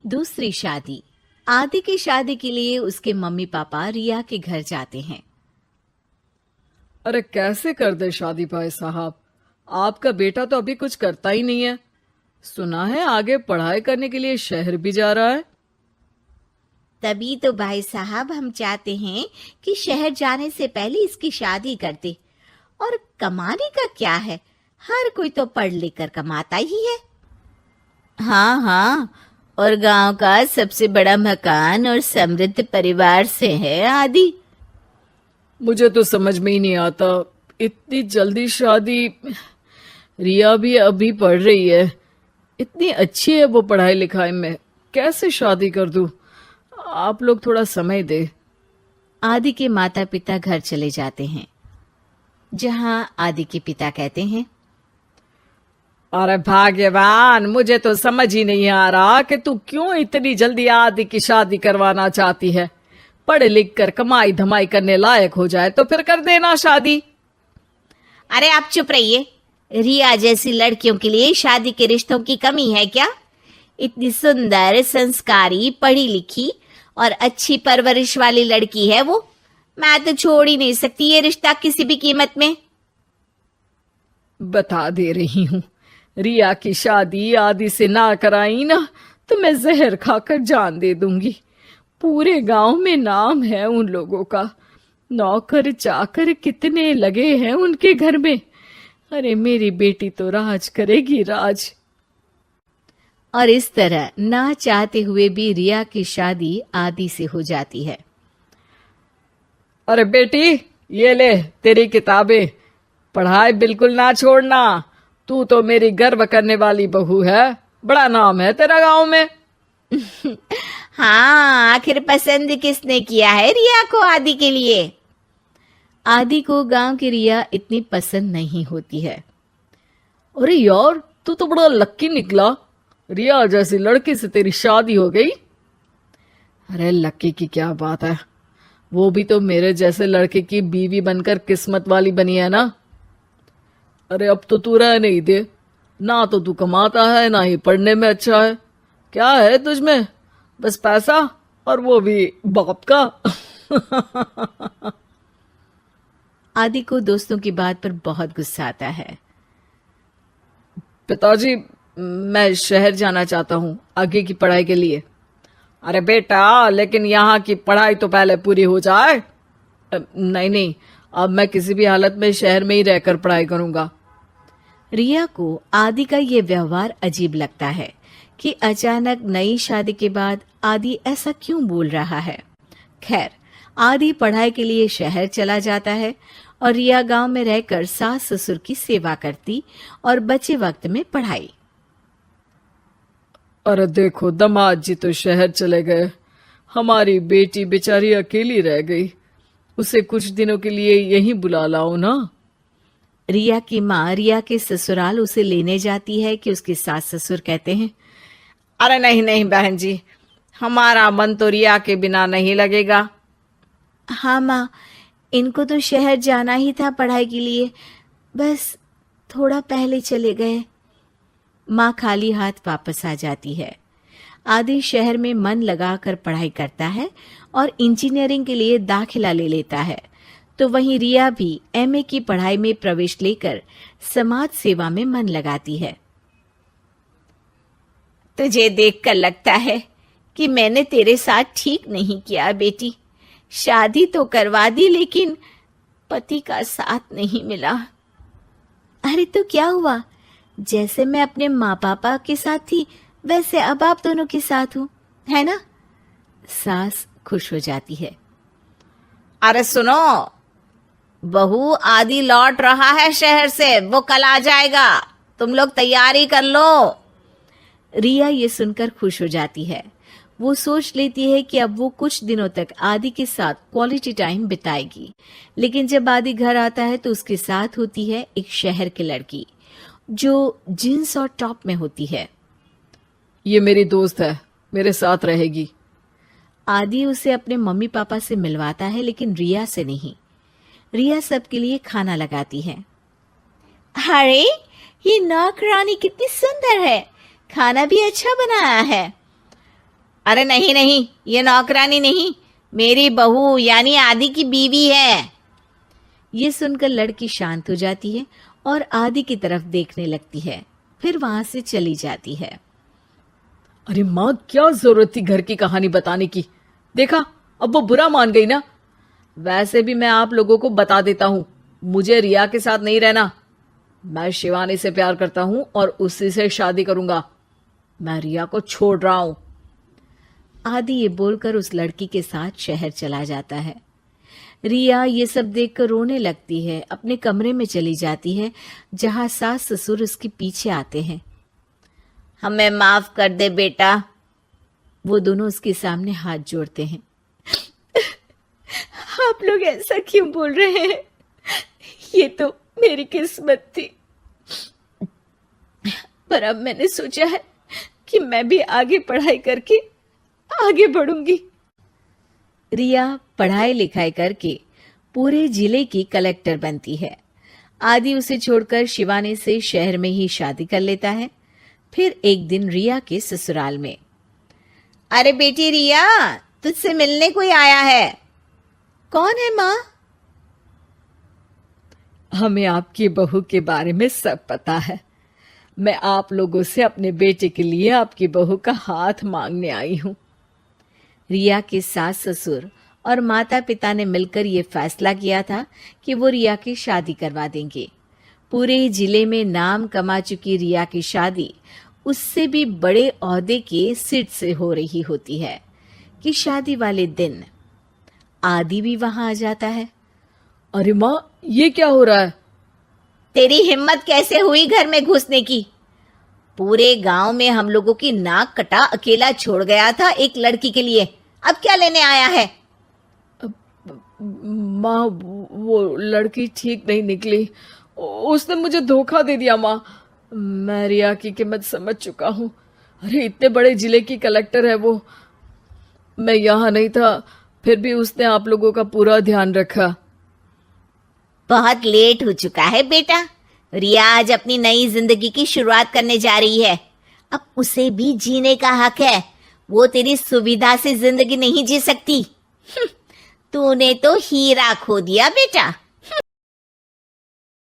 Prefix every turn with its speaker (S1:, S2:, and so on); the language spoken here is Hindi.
S1: दूसरी शादी। आदि की शादी के लिए उसके मम्मी पापा रिया के घर जाते हैं।
S2: अरे कैसे कर दे शादी भाई साहब। आपका बेटा तो अभी कुछ करता ही नहीं है। सुना है आगे पढ़ाई करने के लिए शहर भी जा रहा है।
S1: तभी तो भाई साहब हम चाहते हैं कि शहर जाने से पहले इसकी शादी कर दे। और कमाने का क्या है, हर कोई तो पढ़ लिख कर कमाता ही है। हाँ हाँ, और गांव का सबसे बड़ा मकान और समृद्ध परिवार से है आदि।
S2: मुझे तो समझ में ही नहीं आता, इतनी जल्दी शादी। रिया भी अभी पढ़ रही है, इतनी अच्छी है वो पढ़ाई लिखाई में, कैसे शादी कर दूं। आप लोग थोड़ा समय दे।
S1: आदि के माता पिता घर चले जाते हैं, जहां आदि के पिता कहते हैं,
S2: अरे भाग्यवान, मुझे तो समझ ही नहीं आ रहा कि तू क्यों इतनी जल्दी आदि की शादी करवाना चाहती है। पढ़ लिख कर कमाई धमाई करने लायक हो जाए तो फिर कर देना शादी।
S1: अरे आप चुप रहिए। रिया जैसी लड़कियों के लिए शादी के रिश्तों की कमी है क्या? इतनी सुंदर, संस्कारी, पढ़ी लिखी और अच्छी परवरिश वाली लड़की है वो। मैं तो छोड़ ही नहीं सकती ये रिश्ता किसी भी कीमत में।
S2: बता दे रही हूँ, रिया की शादी आदि से ना कराई ना तो मैं जहर खाकर जान दे दूंगी। पूरे गांव में नाम है उन लोगों का। नौकर चाकर कितने लगे हैं उनके घर में। अरे मेरी बेटी तो राज करेगी, राज।
S1: और इस तरह ना चाहते हुए भी रिया की शादी आदि से हो जाती है।
S2: अरे बेटी, ये ले तेरी किताबें। पढ़ाई बिल्कुल ना छोड़ना। तू तो मेरी गर्व करने वाली बहू है। बड़ा नाम है तेरा गांव में।
S1: हाँ, आखिर पसंद किसने किया है रिया को आदि के लिए? आदि को गांव की रिया इतनी पसंद नहीं होती है।
S2: अरे यार, तू तो बड़ा लक्की निकला। रिया जैसी लड़की से तेरी शादी हो गई। अरे लक्की की क्या बात है, वो भी तो मेरे जैसे लड़के की बीवी बनकर किस्मत वाली बनी है ना। अरे अब तो तू रह नहीं दे। ना तो तू कमाता है, ना ही पढ़ने में अच्छा है। क्या है तुझ में? बस पैसा, और वो भी बाप का।
S1: आदि को दोस्तों की बात पर बहुत गुस्सा आता है।
S2: पिताजी, मैं शहर जाना चाहता हूँ आगे की पढ़ाई के लिए। अरे बेटा, लेकिन यहाँ की पढ़ाई तो पहले पूरी हो जाए। नहीं नहीं, अब मैं किसी भी हालत में शहर में ही रहकर पढ़ाई करूंगा।
S1: रिया को आदि का ये व्यवहार अजीब लगता है कि अचानक नई शादी के बाद आदि ऐसा क्यों बोल रहा है। खैर, आदि पढ़ाई के लिए शहर चला जाता है और रिया गांव में रहकर सास ससुर की सेवा करती और बचे वक्त में पढ़ाई।
S2: अरे देखो, दामाद जी तो शहर चले गए। हमारी बेटी बेचारी अकेली रह गई। उसे कुछ दिनों के लिए यहीं बुला लाओ ना।
S1: रिया की माँ रिया के ससुराल उसे लेने जाती है कि उसके सास ससुर कहते हैं,
S2: अरे नहीं नहीं बहन जी, हमारा मन तो रिया के बिना नहीं लगेगा।
S1: हाँ माँ, इनको तो शहर जाना ही था पढ़ाई के लिए, बस थोड़ा पहले चले गए। माँ खाली हाथ वापस आ जाती है। आदि शहर में मन लगाकर पढ़ाई करता है और इंजीनियरिंग के लिए दाखिला ले लेता है, तो वहीं रिया भी एमए की पढ़ाई में प्रवेश लेकर समाज सेवा में मन लगाती है। तुझे देखकर लगता है कि मैंने तेरे साथ ठीक नहीं किया बेटी। शादी तो करवा दी, लेकिन पति का साथ नहीं मिला। अरे तो क्या हुआ, जैसे मैं अपने माँ पापा के साथ थी वैसे अब आप दोनों के साथ हूँ, है ना? सास खुश हो जाती है। अरे सुनो, बहू आदि लौट रहा है शहर से, वो कल आ जाएगा, तुम लोग तैयारी कर लो। रिया ये सुनकर खुश हो जाती है। वो सोच लेती है कि अब वो कुछ दिनों तक आदि के साथ क्वालिटी टाइम बिताएगी। लेकिन जब आदि घर आता है तो उसके साथ होती है एक शहर की लड़की जो जींस और टॉप में होती है।
S2: ये मेरी दोस्त है, मेरे साथ रहेगी।
S1: आदि उसे अपने मम्मी पापा से मिलवाता है, लेकिन रिया से नहीं। रिया सबके लिए खाना लगाती है। अरे ये नौकरानी कितनी सुंदर है, खाना भी अच्छा बनाया है। अरे नहीं नहीं, ये नौकरानी नहीं, मेरी बहू यानी आदि की बीवी है। ये सुनकर लड़की शांत हो जाती है और आदि की तरफ देखने लगती है, फिर वहां से चली जाती है।
S2: अरे माँ, क्या जरूरत थी घर की कहानी बताने की? देखा, अब वो बुरा मान गई ना। वैसे भी मैं आप लोगों को बता देता हूं, मुझे रिया के साथ नहीं रहना। मैं शिवानी से प्यार करता हूं और उसी से शादी करूंगा। मैं रिया को छोड़ रहा हूं।
S1: आदि ये बोलकर उस लड़की के साथ शहर चला जाता है। रिया ये सब देखकर रोने लगती है, अपने कमरे में चली जाती है जहां सास ससुर उसके पीछे आते हैं। हमें माफ कर दे बेटा। वो दोनों उसके सामने हाथ जोड़ते हैं। आप लोग ऐसा क्यों बोल रहे हैं? ये तो मेरी किस्मत थी, पर अब मैंने सोचा है कि मैं भी आगे पढ़ाई करके आगे बढ़ूंगी। रिया पढ़ाई लिखाई करके पूरे जिले की कलेक्टर बनती है। आदि उसे छोड़कर शिवानी से शहर में ही शादी कर लेता है। फिर एक दिन रिया के ससुराल में, अरे बेटी रिया, तुझसे मिलने कोई आया है। कौन है माँ?
S2: हमें आपकी बहू के बारे में सब पता है। मैं आप लोगों से अपने बेटे के लिए आपकी बहू का हाथ मांगने आई हूं।
S1: रिया के सास ससुर और माता पिता ने मिलकर ये फैसला किया था कि वो रिया की शादी करवा देंगे। पूरे जिले में नाम कमा चुकी रिया की शादी उससे भी बड़े ओहदे के सिट से हो रही होती है कि शादी वाले दिन आदि भी वहां आ जाता है।
S2: अरे माँ, ये क्या हो रहा है?
S1: तेरी हिम्मत कैसे हुई घर में घुसने की? पूरे गांव में हम लोगों की नाक कटा अकेला छोड़ गया था एक लड़की के लिए, अब क्या लेने आया है?
S2: माँ, वो लड़की ठीक नहीं निकली। उसने मुझे धोखा दे दिया माँ। मैं रिया की कीमत समझ चुका हूँ। अरे इतने बड़े जिले की कलेक्टर है वो। मैं यहाँ नहीं था, फिर भी उसने आप लोगों का पूरा ध्यान रखा।
S1: बहुत लेट हो चुका है बेटा। रिया आज अपनी नई जिंदगी की शुरुआत करने जा रही है। अब उसे भी जीने का हक है। वो तेरी सुविधा से जिंदगी नहीं जी सकती। तूने तो हीरा खो दिया बेटा।